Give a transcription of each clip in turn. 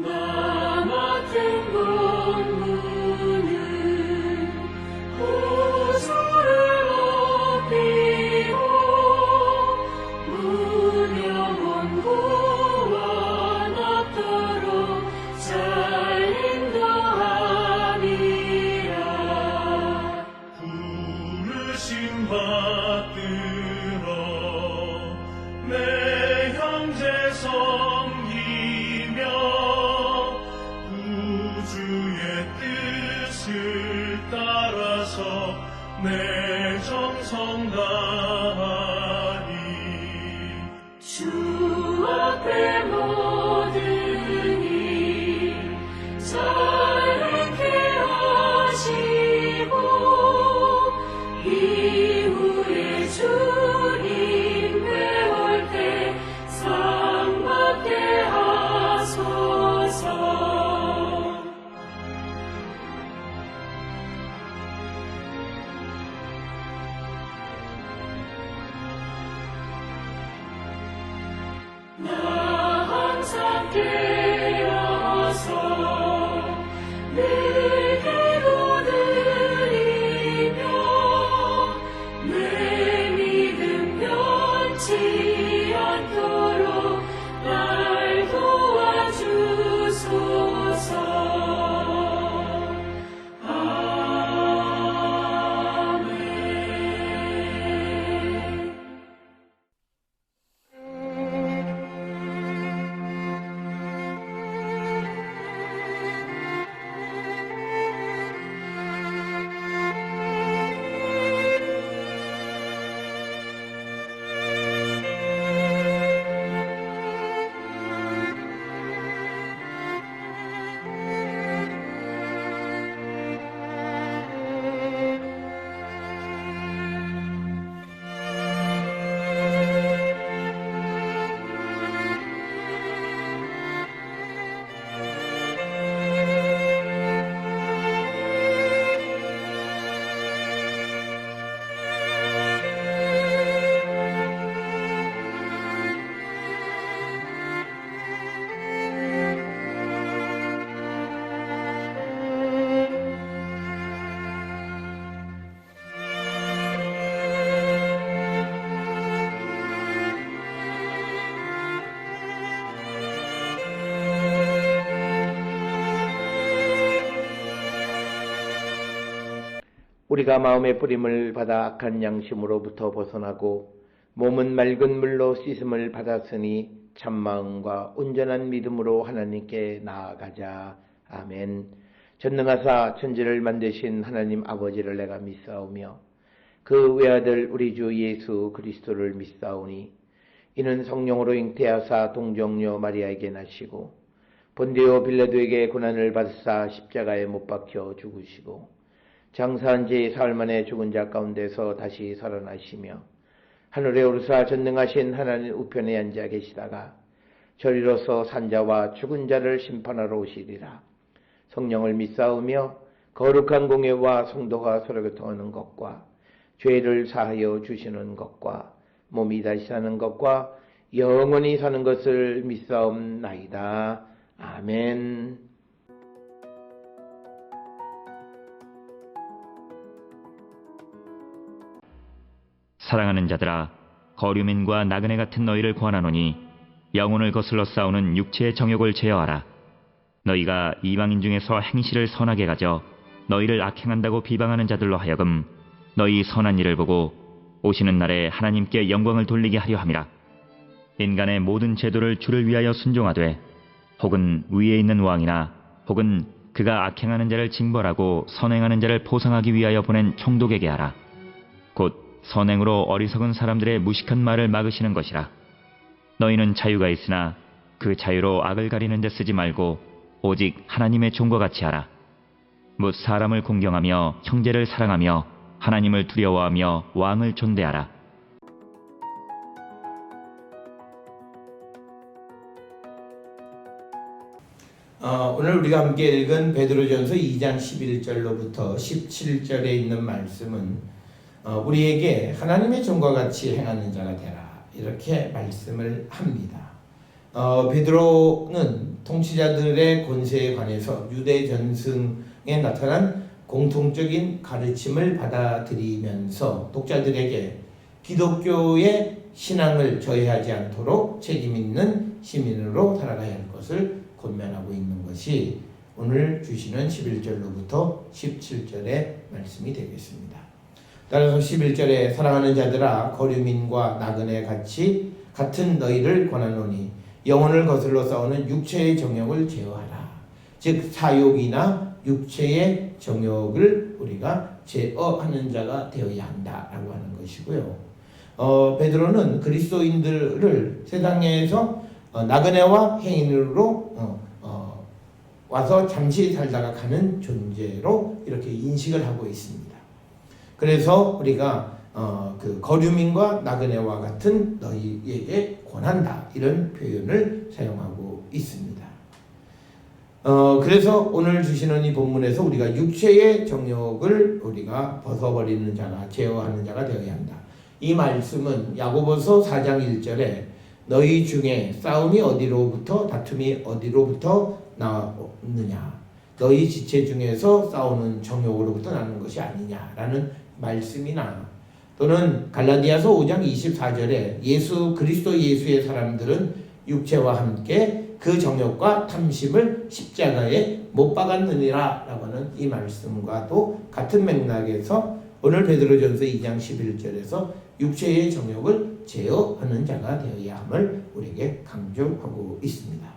나 맡은 본분은 호소를 높이고 무명한 구원 얻도록 잘 인도하리라. 부르심 받들어 내 형제 섬기며 구주의 뜻을 따라서 내 정성 다하리. 주 앞에 모든 일 잘하게 하시고 이후에 주님 뵈올 때 상 받게 하소서. 나 항상 깨어서 늘 기도드리며 내 믿음 변치 않도록 날 도와주소서. 아멘. 우리가 마음의 뿌림을 받아 악한 양심으로부터 벗어나고 몸은 맑은 물로 씻음을 받았으니 참마음과 온전한 믿음으로 하나님께 나아가자. 아멘. 전능하사 천지를 만드신 하나님 아버지를 내가 믿사오며 그 외아들 우리 주 예수 그리스도를 믿사오니 이는 성령으로 잉태하사 동정녀 마리아에게 나시고 본디오 빌라도에게 고난을 받으사 십자가에 못 박혀 죽으시고 장사한 지 사흘 만에 죽은 자 가운데서 다시 살아나시며 하늘에 오르사 전능하신 하나님 우편에 앉아 계시다가 저리로서 산자와 죽은 자를 심판하러 오시리라. 성령을 믿사오며 거룩한 공예와 성도가 서로 교통하는 것과 죄를 사하여 주시는 것과 몸이 다시 사는 것과 영원히 사는 것을 믿사옵나이다. 아멘. 사랑하는 자들아, 거류민과 나그네 같은 너희를 권하노니 영혼을 거슬러 싸우는 육체의 정욕을 제어하라. 너희가 이방인 중에서 행실을 선하게 가져 너희를 악행한다고 비방하는 자들로 하여금 너희 선한 일을 보고 오시는 날에 하나님께 영광을 돌리게 하려 함이라. 인간의 모든 제도를 주를 위하여 순종하되 혹은 위에 있는 왕이나 혹은 그가 악행하는 자를 징벌하고 선행하는 자를 보상하기 위하여 보낸 총독에게 하라. 곧 선행으로 어리석은 사람들의 무식한 말을 막으시는 것이라. 너희는 자유가 있으나 그 자유로 악을 가리는 데 쓰지 말고 오직 하나님의 종과 같이 하라. 뭇 사람을 공경하며 형제를 사랑하며 하나님을 두려워하며 왕을 존대하라. 오늘 우리가 함께 읽은 베드로전서 2장 11절로부터 17절에 있는 말씀은 우리에게 하나님의 종과 같이 행하는 자가 되라 이렇게 말씀을 합니다. 베드로는 통치자들의 권세에 관해서 유대 전승에 나타난 공통적인 가르침을 받아들이면서 독자들에게 기독교의 신앙을 저해하지 않도록 책임있는 시민으로 살아가야 할 것을 권면하고 있는 것이 오늘 주시는 11절로부터 17절의 말씀이 되겠습니다. 따라서 11절에 사랑하는 자들아 거류민과 나그네 같은 너희를 권하노니 영혼을 거슬러 싸우는 육체의 정욕을 제어하라. 즉 사욕이나 육체의 정욕을 우리가 제어하는 자가 되어야 한다라고 하는 것이고요. 베드로는 그리스도인들을 세상에서 나그네와 행인으로 와서 잠시 살다가 가는 존재로 이렇게 인식을 하고 있습니다. 그래서 우리가 그 거류민과 나그네와 같은 너희에게 권한다 이런 표현을 사용하고 있습니다. 그래서 오늘 주시는 이 본문에서 우리가 육체의 정욕을 우리가 벗어버리는 자가 제어하는 자가 되어야 한다. 이 말씀은 야고보서 4장 1절에 너희 중에 싸움이 어디로부터 다툼이 어디로부터 나느냐 너희 지체 중에서 싸우는 정욕으로부터 나는 것이 아니냐라는 말씀이나 또는 갈라디아서 5장 24절에 그리스도 예수의 사람들은 육체와 함께 그 정욕과 탐심을 십자가에 못 박았느니라 라고 하는 이 말씀과도 같은 맥락에서 오늘 베드로전서 2장 11절에서 육체의 정욕을 제어하는 자가 되어야 함을 우리에게 강조하고 있습니다.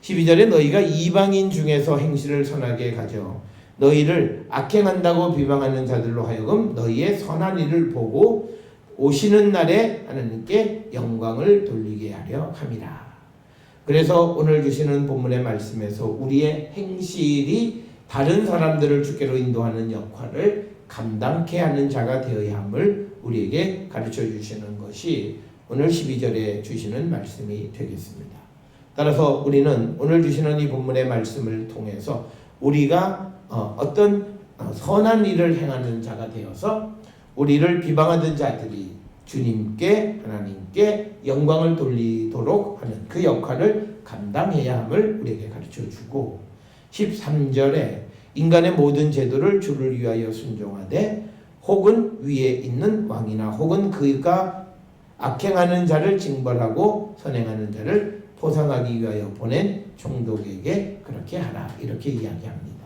12절에 너희가 이방인 중에서 행실을 선하게 가져 너희를 악행한다고 비방하는 자들로 하여금 너희의 선한 일을 보고 오시는 날에 하나님께 영광을 돌리게 하려 함이라. 그래서 오늘 주시는 본문의 말씀에서 우리의 행실이 다른 사람들을 주께로 인도하는 역할을 감당케 하는 자가 되어야 함을 우리에게 가르쳐 주시는 것이 오늘 12절에 주시는 말씀이 되겠습니다. 따라서 우리는 오늘 주시는 이 본문의 말씀을 통해서 우리가 어떤 선한 일을 행하는 자가 되어서 우리를 비방하던 자들이 주님께 하나님께 영광을 돌리도록 하는 그 역할을 감당해야 함을 우리에게 가르쳐주고 13절에 인간의 모든 제도를 주를 위하여 순종하되 혹은 위에 있는 왕이나 혹은 그가 악행하는 자를 징벌하고 선행하는 자를 포상하기 위하여 보낸 총독에게 그렇게 하라 이렇게 이야기합니다.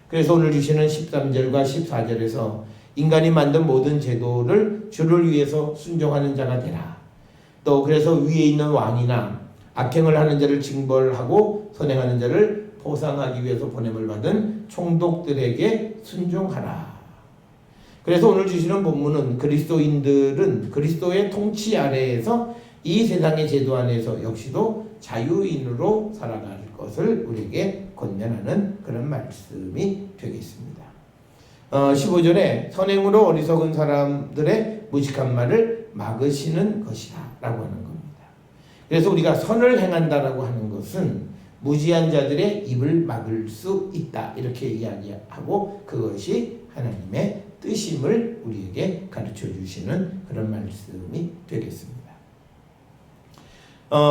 그래서 오늘 주시는 13절과 14절에서 인간이 만든 모든 제도를 주를 위해서 순종하는 자가 되라. 또 그래서 위에 있는 왕이나 악행을 하는 자를 징벌하고 선행하는 자를 포상하기 위해서 보냄을 받은 총독들에게 순종하라. 그래서 오늘 주시는 본문은 그리스도인들은 그리스도의 통치 아래에서 이 세상의 제도 안에서 역시도 자유인으로 살아갈 것을 우리에게 권면하는 그런 말씀이 되겠습니다. 15절에 선행으로 어리석은 사람들의 무식한 말을 막으시는 것이다 라고 하는 겁니다. 그래서 우리가 선을 행한다라고 하는 것은 무지한 자들의 입을 막을 수 있다 이렇게 이야기하고 그것이 하나님의 뜻임을 우리에게 가르쳐 주시는 그런 말씀이 되겠습니다.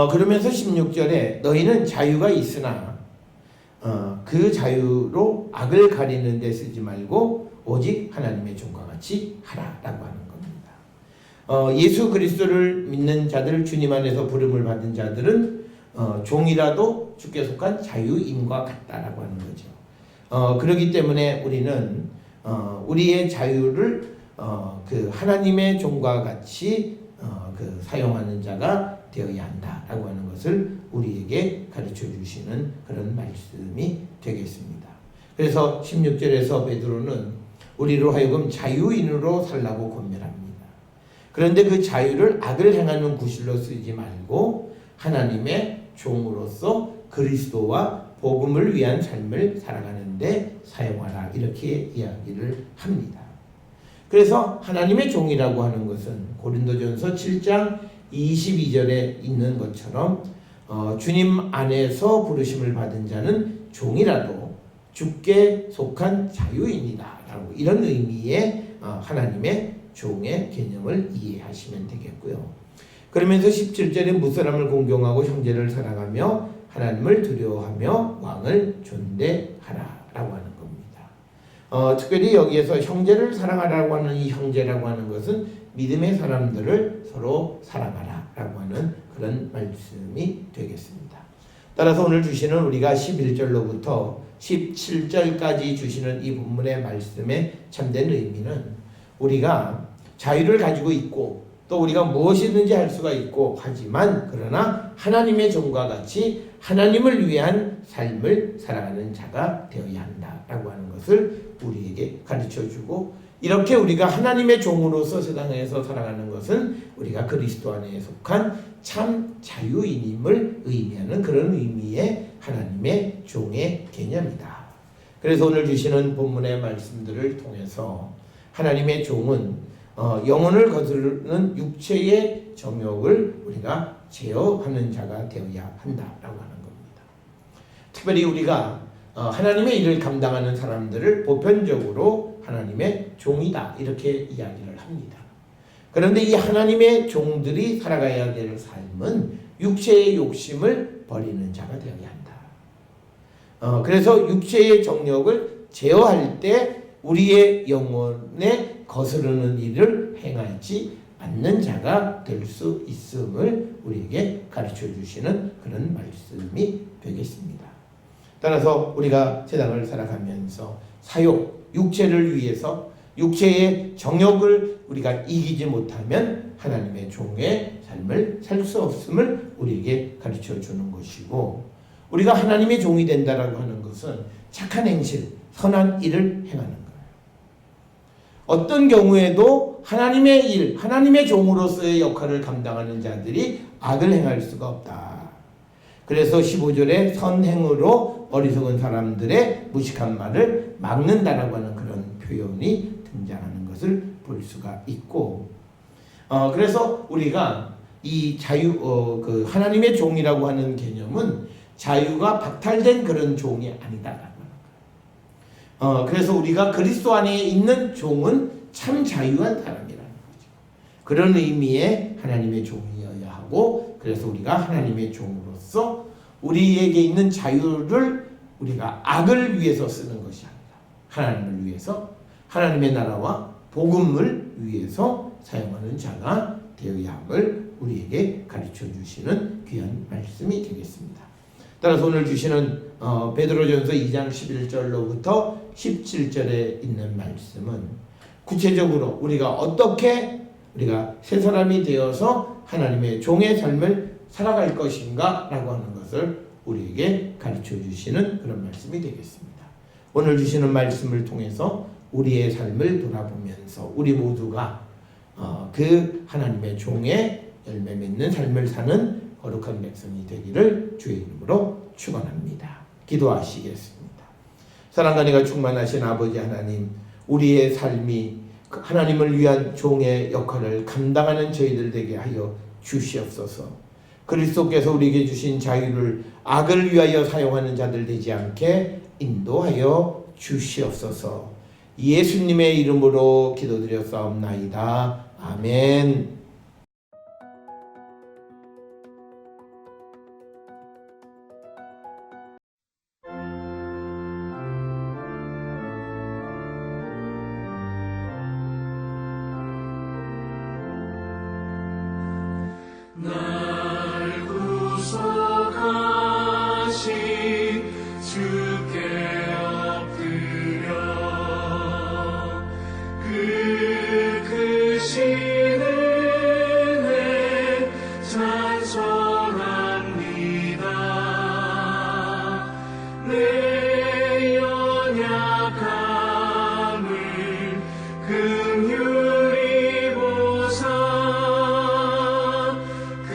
그러면서 16절에 너희는 자유가 있으나 그 자유로 악을 가리는 데 쓰지 말고 오직 하나님의 종과 같이 하라라고 하는 겁니다. 예수 그리스도를 믿는 자들, 주님 안에서 부름을 받은 자들은 종이라도 주께 속한 자유인과 같다라고 하는 거죠. 그렇기 때문에 우리는 우리의 자유를 그 하나님의 종과 같이 그 사용하는 자가 되어야 한다라고 하는 것을 우리에게 가르쳐 주시는 그런 말씀이 되겠습니다. 그래서 16절에서 베드로는 우리로 하여금 자유인으로 살라고 권면합니다. 그런데 그 자유를 악을 행하는 구실로 쓰지 말고 하나님의 종으로서 그리스도와 복음을 위한 삶을 살아가는데 사용하라 이렇게 이야기를 합니다. 그래서 하나님의 종이라고 하는 것은 고린도전서 7장 22절에 있는 것처럼 주님 안에서 부르심을 받은 자는 종이라도 주께 속한 자유인이다 라고 이런 의미의 하나님의 종의 개념을 이해하시면 되겠고요. 그러면서 17절에 무사람을 공경하고 형제를 사랑하며 하나님을 두려워하며 왕을 존대하라 라고 하는 겁니다. 특별히 여기에서 형제를 사랑하라고 하는 이 형제라고 하는 것은 믿음의 사람들을 서로 사랑하라 라고 하는 그런 말씀이 되겠습니다. 따라서 오늘 주시는 우리가 11절로부터 17절까지 주시는 이 본문의 말씀의 참된 의미는 우리가 자유를 가지고 있고 또 우리가 무엇이든지 할 수가 있고 하지만 그러나 하나님의 종과 같이 하나님을 위한 삶을 살아가는 자가 되어야 한다라고 하는 것을 우리에게 가르쳐주고 이렇게 우리가 하나님의 종으로서 세상에서 살아가는 것은 우리가 그리스도 안에 속한 참 자유인임을 의미하는 그런 의미의 하나님의 종의 개념이다. 그래서 오늘 주시는 본문의 말씀들을 통해서 하나님의 종은 영혼을 거스르는 육체의 정욕을 우리가 제어하는 자가 되어야 한다라고 하는 겁니다. 특별히 우리가 하나님의 일을 감당하는 사람들을 보편적으로 하나님의 종이다 이렇게 이야기를 합니다. 그런데 이 하나님의 종들이 살아가야 될 삶은 육체의 욕심을 버리는 자가 되어야 한다. 그래서 육체의 정욕을 제어할 때 우리의 영혼에 거스르는 일을 행하지 않는 자가 될 수 있음을 우리에게 가르쳐 주시는 그런 말씀이 되겠습니다. 따라서 우리가 세상을 살아가면서 사욕, 육체를 위해서 육체의 정욕을 우리가 이기지 못하면 하나님의 종의 삶을 살 수 없음을 우리에게 가르쳐 주는 것이고 우리가 하나님의 종이 된다라고 하는 것은 착한 행실, 선한 일을 행하는 거예요. 어떤 경우에도 하나님의 일, 하나님의 종으로서의 역할을 감당하는 자들이 악을 행할 수가 없다. 그래서 15절에 선행으로 어리석은 사람들의 무식한 말을 막는다라고 하는 그런 표현이 등장하는 것을 볼 수가 있고 그래서 우리가 이 그 하나님의 종이라고 하는 개념은 자유가 박탈된 그런 종이 아니다라고 하는 거예요. 그래서 우리가 그리스도 안에 있는 종은 참 자유한 사람이라는 거죠. 그런 의미의 하나님의 종이어야 하고 그래서 우리가 하나님의 종으로서 우리에게 있는 자유를 우리가 악을 위해서 쓰는 것이 아니라 하나님을 위해서 하나님의 나라와 복음을 위해서 사용하는 자가 되어야 함을 우리에게 가르쳐 주시는 귀한 말씀이 되겠습니다. 따라서 오늘 주시는 베드로전서 2장 11절로부터 17절에 있는 말씀은 구체적으로 우리가 어떻게 우리가 새 사람이 되어서 하나님의 종의 삶을 살아갈 것인가 라고 하는 것을 우리에게 가르쳐 주시는 그런 말씀이 되겠습니다. 오늘 주시는 말씀을 통해서 우리의 삶을 돌아보면서 우리 모두가 그 하나님의 종의 열매 맺는 삶을 사는 거룩한 백성이 되기를 주의 이름으로 축원합니다. 기도하시겠습니다. 사랑과 은혜가 충만하신 아버지 하나님, 우리의 삶이 하나님을 위한 종의 역할을 감당하는 저희들 되게 하여 주시옵소서. 그리스도께서 우리에게 주신 자유를 악을 위하여 사용하는 자들 되지 않게 인도하여 주시옵소서. 예수님의 이름으로 기도드렸사옵나이다. 아멘. 날 구속하신 주께 엎드려 그 크신 은혜 찬송합니다. 내 연약함을 긍휼히 보사 그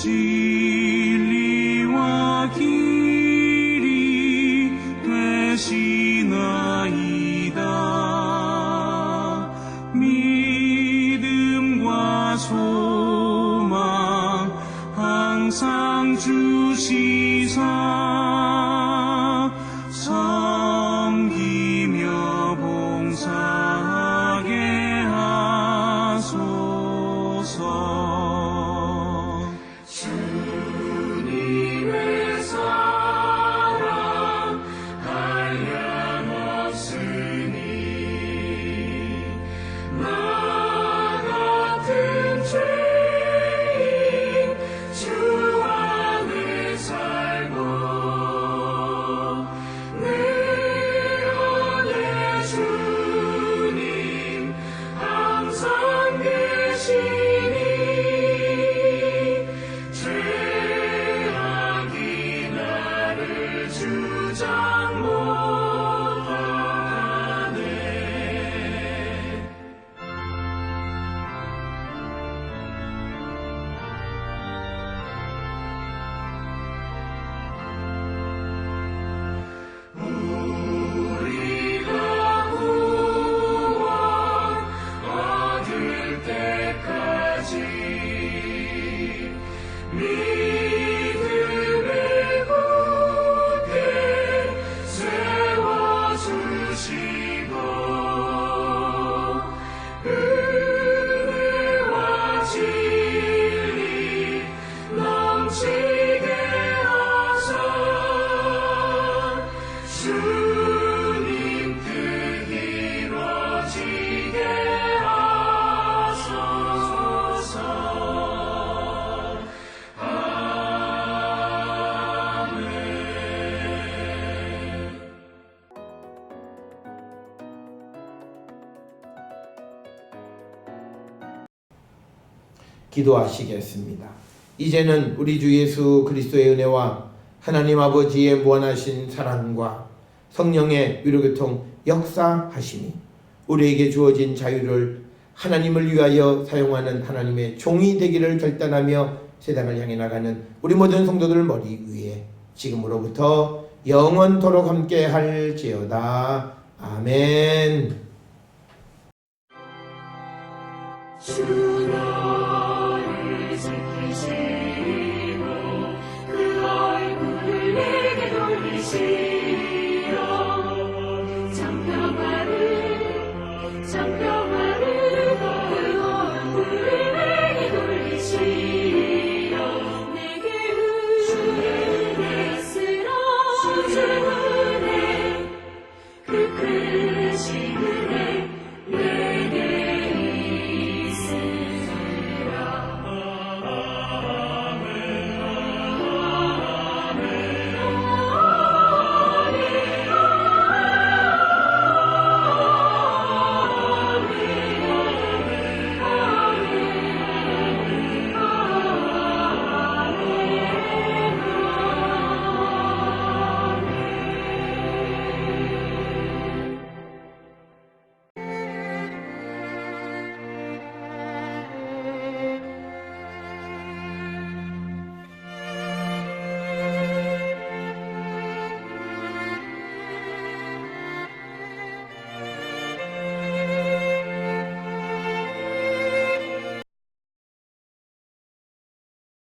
진리와 길이 되시나이다. 믿음과 소망 항상 주시사 섬기며 봉사하게 하소서. 주님의 사랑 한량없으니 나 같은 죄인 주 안에 살고 내 안에 주님 항상 계시니 죄악이 나를 주장 못하네. 우리가 구원 얻을 때까지 믿음의 굳게 세워주시고 은혜와 진리 넘치게 하사 주님 뜻 이루어지게 하소서. 아멘. 기도하시겠습니다. 이제는 우리 주 예수 그리스도의 은혜와 하나님 아버지의 무한하신 사랑과 성령의 위로교통 역사하심이 우리에게 주어진 자유를 하나님을 위하여 사용하는 하나님의 종이 되기를 결단하며 세상을 향해 나가는 우리 모든 성도들 머리 위에 지금으로부터 영원토록 함께 할지어다. 아멘. 주나